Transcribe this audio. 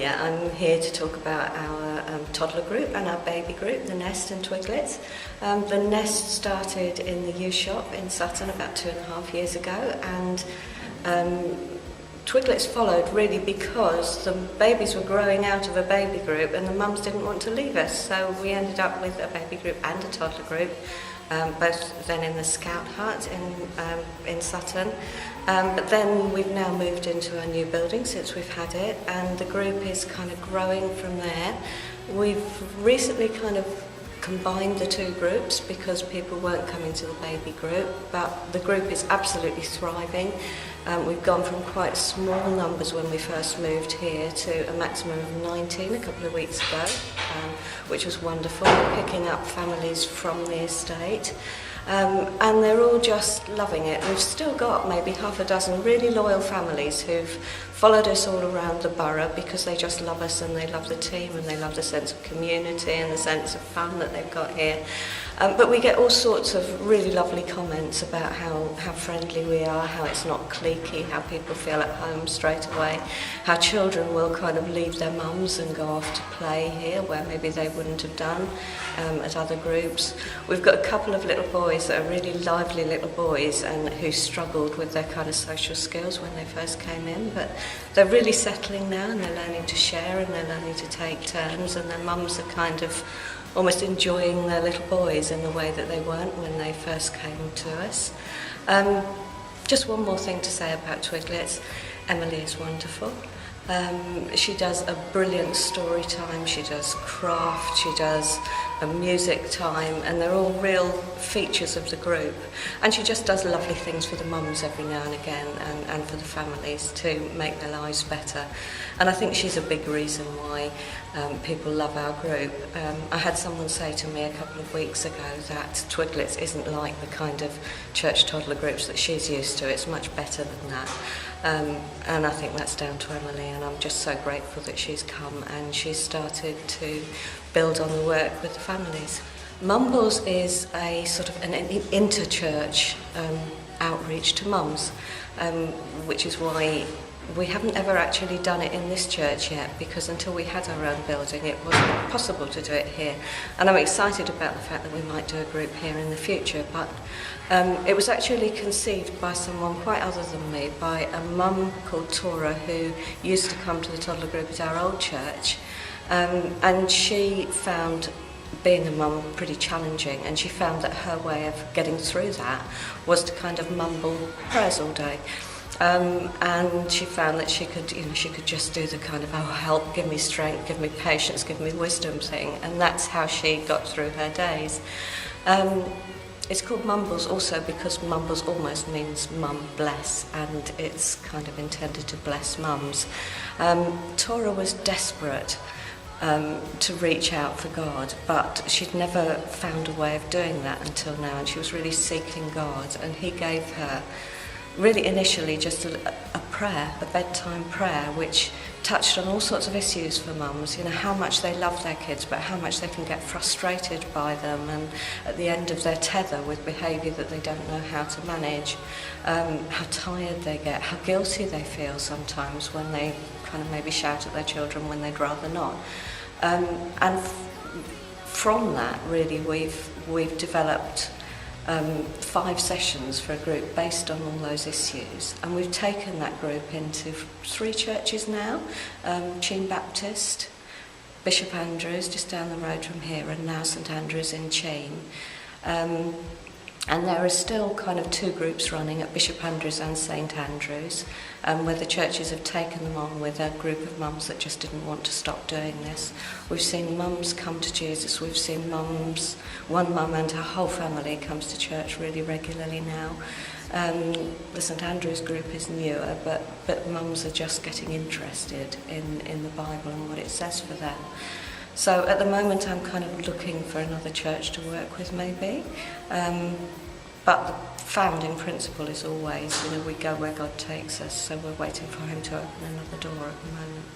earlier, I'm here to talk about our toddler group and our baby group, the Nest and Twiglets. The Nest started in the youth shop in Sutton about 2.5 years ago, and Twiglets followed really because the babies were growing out of a baby group and the mums didn't want to leave us, so we ended up with a baby group and a toddler group, both then in the Scout Hut in Sutton. But then we've now moved into our new building since we've had it, and the group is kind of growing from there. We've recently kind of combined the two groups because people weren't coming to the baby group, but the group is absolutely thriving. We've gone from quite small numbers when we first moved here to a maximum of 19 a couple of weeks ago, which was wonderful. We're picking up families from the estate. And they're all just loving it. We've still got maybe half a dozen really loyal families who've followed us all around the borough because they just love us and they love the team and they love the sense of community and the sense of fun that they've got here. But we get all sorts of really lovely comments about how friendly we are, how it's not cliquey, how people feel at home straight away, how children will kind of leave their mums and go off to play here where maybe they wouldn't have done at other groups. We've got a couple of little boys that are really lively little boys and who struggled with their kind of social skills when they first came in, but they're really settling now and they're learning to share and they're learning to take turns, and their mums are kind of almost enjoying their little boys in the way that they weren't when they first came to us. Just one more thing to say about Twiglets. Emily is wonderful. She does a brilliant story time, she does craft, she does a music time, and they're all real features of the group. And she just does lovely things for the mums every now and again, and for the families to make their lives better. And I think she's a big reason why people love our group. I had someone say to me a couple of weeks ago that Twiglets isn't like the kind of church toddler groups that she's used to. It's much better than that. And I think that's down to Emily, and I'm just so grateful that she's come and she's started to build on the work with the families. Mumbles is a sort of an inter-church outreach to mums, which is why we haven't ever actually done it in this church yet, because until we had our own building it wasn't possible to do it here. And I'm excited about the fact that we might do a group here in the future, but it was actually conceived by someone quite other than me, by a mum called Tora who used to come to the toddler group at our old church, and she found being a mum pretty challenging, and she found that her way of getting through that was to kind of mumble prayers all day. And she found that she could just do the kind of, oh, help, give me strength, give me patience, give me wisdom thing, and that's how she got through her days. It's called Mumbles also because Mumbles almost means mum bless, and it's kind of intended to bless mums. Tora was desperate to reach out for God, but she'd never found a way of doing that until now, and she was really seeking God, and he gave her really initially just a prayer, a bedtime prayer, which touched on all sorts of issues for mums, how much they love their kids, but how much they can get frustrated by them, and at the end of their tether with behaviour that they don't know how to manage, how tired they get, how guilty they feel sometimes when they kind of maybe shout at their children when they'd rather not. And from that, really, we've developed 5 sessions for a group based on all those issues, and we've taken that group into 3 churches now, Cheam Baptist, Bishop Andrews just down the road from here, and now St Andrews in Cheam. And there are still kind of 2 groups running at Bishop Andrews and St Andrews, where the churches have taken them on with a group of mums that just didn't want to stop doing this. We've seen mums come to Jesus, we've seen mums, one mum and her whole family comes to church really regularly now. The St Andrews group is newer, but mums are just getting interested in the Bible and what it says for them. So at the moment I'm kind of looking for another church to work with maybe, but the founding principle is always, we go where God takes us, so we're waiting for him to open another door at the moment.